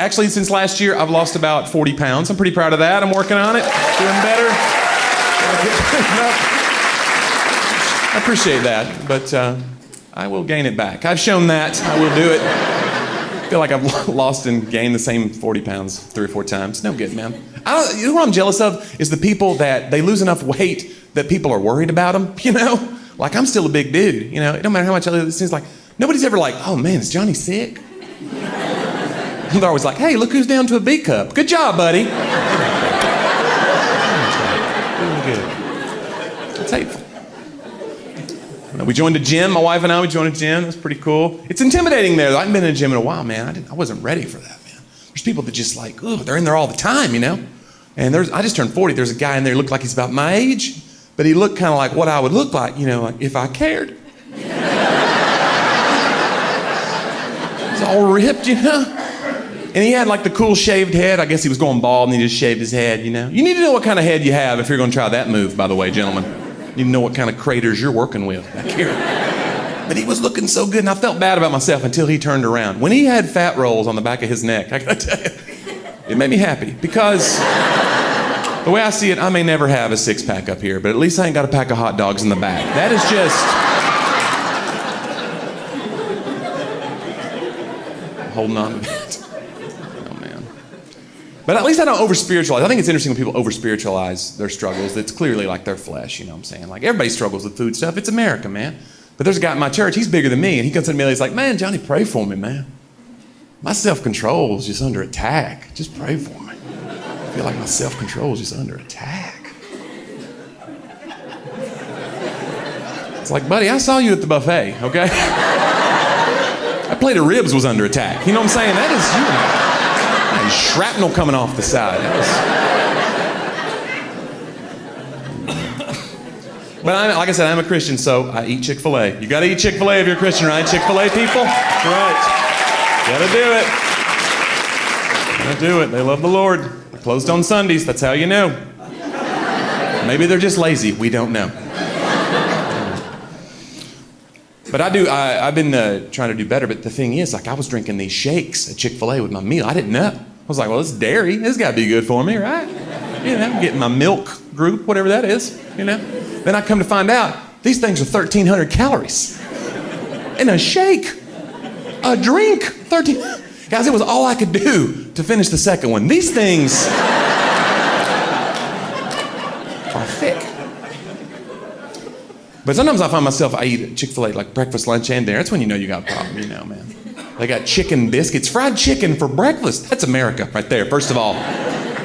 actually, since last year, I've lost about 40 pounds. I'm pretty proud of that. I'm working on it, doing better. I appreciate that, but I will gain it back. I've shown that. I will do it. I feel like I've lost and gained the same 40 pounds 3 or 4 times. No good, man. You know what I'm jealous of is the people that they lose enough weight that people are worried about them, you know? Like, I'm still a big dude, you know? It don't matter how much I lose. It seems like nobody's ever like, oh man, is Johnny sick? They're always like, hey, look who's down to a B cup. Good job, buddy. Really good. It's hateful. We joined a gym, my wife and I, we joined a gym. It was pretty cool. It's intimidating there, though. I haven't been in a gym in a while, man. I wasn't ready for that, man. There's people that just like, oh, they're in there all the time, you know? And I just turned 40. There's a guy in there who looked like he's about my age, but he looked kind of like what I would look like, you know, like if I cared. He's all ripped, you know? And he had like the cool shaved head. I guess he was going bald and he just shaved his head, you know? You need to know what kind of head you have if you're going to try that move, by the way, gentlemen. You need to know what kind of craters you're working with back here. But he was looking so good, and I felt bad about myself until he turned around. When he had fat rolls on the back of his neck, I gotta tell you, it made me happy. Because the way I see it, I may never have a six-pack up here, but at least I ain't got a pack of hot dogs in the back. That is just... holding on to that. Oh, man. But at least I don't over-spiritualize. I think it's interesting when people over-spiritualize their struggles. It's clearly like their flesh, you know what I'm saying? Like, everybody struggles with food stuff. It's America, man. But there's a guy in my church, he's bigger than me, and he comes to me and he's like, man, Johnny, pray for me, man. My self-control is just under attack. Just pray for me. I feel like my self-control is just under attack. It's like, buddy, I saw you at the buffet, okay? That plate of ribs was under attack. You know what I'm saying? That is shrapnel coming off the side. But like I said, I'm a Christian, so I eat Chick-fil-A. You gotta eat Chick-fil-A if you're a Christian, right? Chick-fil-A people? Right. Gotta do it. Gotta do it. They love the Lord. They're closed on Sundays. That's how you know. Maybe they're just lazy. We don't know. But I've been trying to do better, but the thing is, like, I was drinking these shakes at Chick-fil-A with my meal. I didn't know. I was like, well, this is dairy. This got to be good for me, right? You know, I'm getting my milk group, whatever that is, you know. Then I come to find out, these things are 1,300 calories. In a shake, a drink, 13. Guys, it was all I could do to finish the second one. These things are thick. But sometimes I find myself, I eat Chick-fil-A like breakfast, lunch, and dinner. That's when you know you got a problem, you know, man. They got chicken biscuits, fried chicken for breakfast. That's America right there, first of all.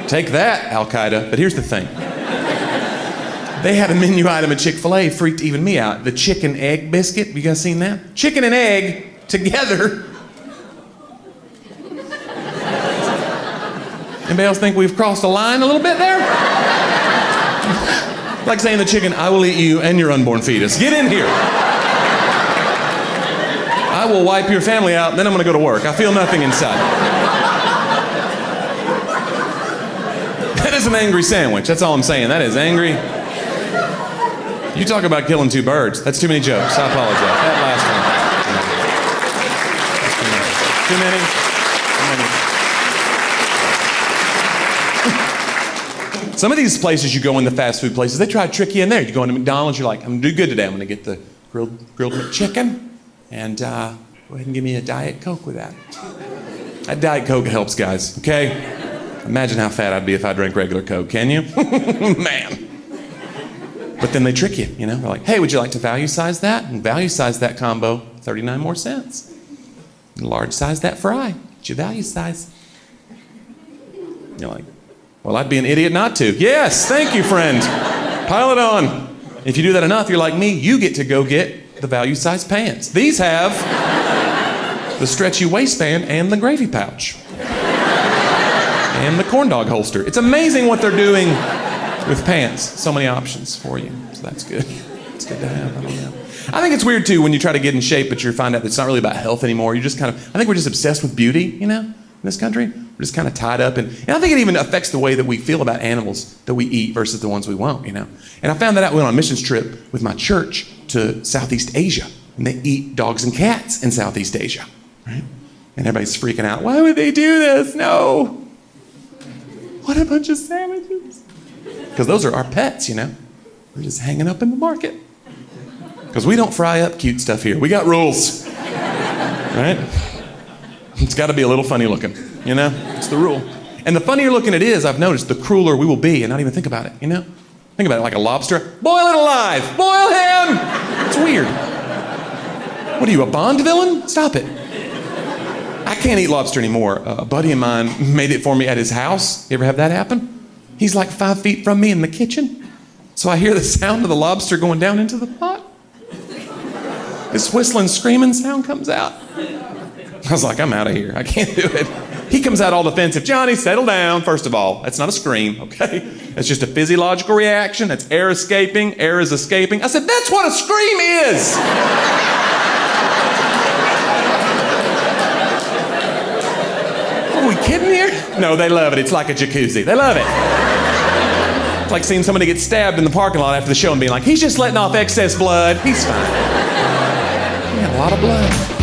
Take that, Al-Qaeda. But here's the thing. They had a menu item at Chick-fil-A, freaked even me out. The chicken egg biscuit, you guys seen that? Chicken and egg together. Anybody else think we've crossed a line a little bit there? Like saying the chicken, I will eat you and your unborn fetus. Get in here. I will wipe your family out, and then I'm going to go to work. I feel nothing inside. That is an angry sandwich. That's all I'm saying. That is angry. You talk about killing two birds. That's too many jokes. I apologize. That last one. Too many. Some of these places you go in, the fast food places, they try to trick you in there. You go into McDonald's, you're like, I'm going to do good today. I'm going to get the grilled McChicken, and go ahead and give me a Diet Coke with that. That Diet Coke helps, guys, okay? Imagine how fat I'd be if I drank regular Coke, can you? Man. But then they trick you, you know? They're like, hey, would you like to value size that? And value size that combo, 39 more cents. And large size that fry. What's your value size? You're like, well, I'd be an idiot not to. Yes, thank you, friend. Pile it on. If you do that enough, you're like me, you get to go get the value size pants. These have the stretchy waistband and the gravy pouch. And the corn dog holster. It's amazing what they're doing with pants. So many options for you. So that's good. It's good to have. I don't know. I think it's weird too when you try to get in shape, but you find out that it's not really about health anymore. You're just I think we're just obsessed with beauty, you know, in this country. We're just kind of tied up. And I think it even affects the way that we feel about animals that we eat versus the ones we won't, you know. And I found that out when I went on a missions trip with my church to Southeast Asia. And they eat dogs and cats in Southeast Asia, right? And everybody's freaking out. Why would they do this? No. What a bunch of savages. Because those are our pets, you know. We're just hanging up in the market. Because we don't fry up cute stuff here. We got rules. Right? It's got to be a little funny looking, you know? It's the rule. And the funnier looking it is, I've noticed, the crueler we will be and not even think about it, you know? Think about it like a lobster. Boil it alive! Boil him! It's weird. What are you, a Bond villain? Stop it. I can't eat lobster anymore. A buddy of mine made it for me at his house. You ever have that happen? He's like 5 feet from me in the kitchen. So I hear the sound of the lobster going down into the pot. This whistling, screaming sound comes out. I was like, I'm out of here. I can't do it. He comes out all defensive. Johnny, settle down. First of all, that's not a scream, okay? That's just a physiological reaction. That's air escaping. Air is escaping. I said, that's what a scream is. Are we kidding here? No, they love it. It's like a jacuzzi. They love it. It's like seeing somebody get stabbed in the parking lot after the show and being like, he's just letting off excess blood. He's fine. He had a lot of blood.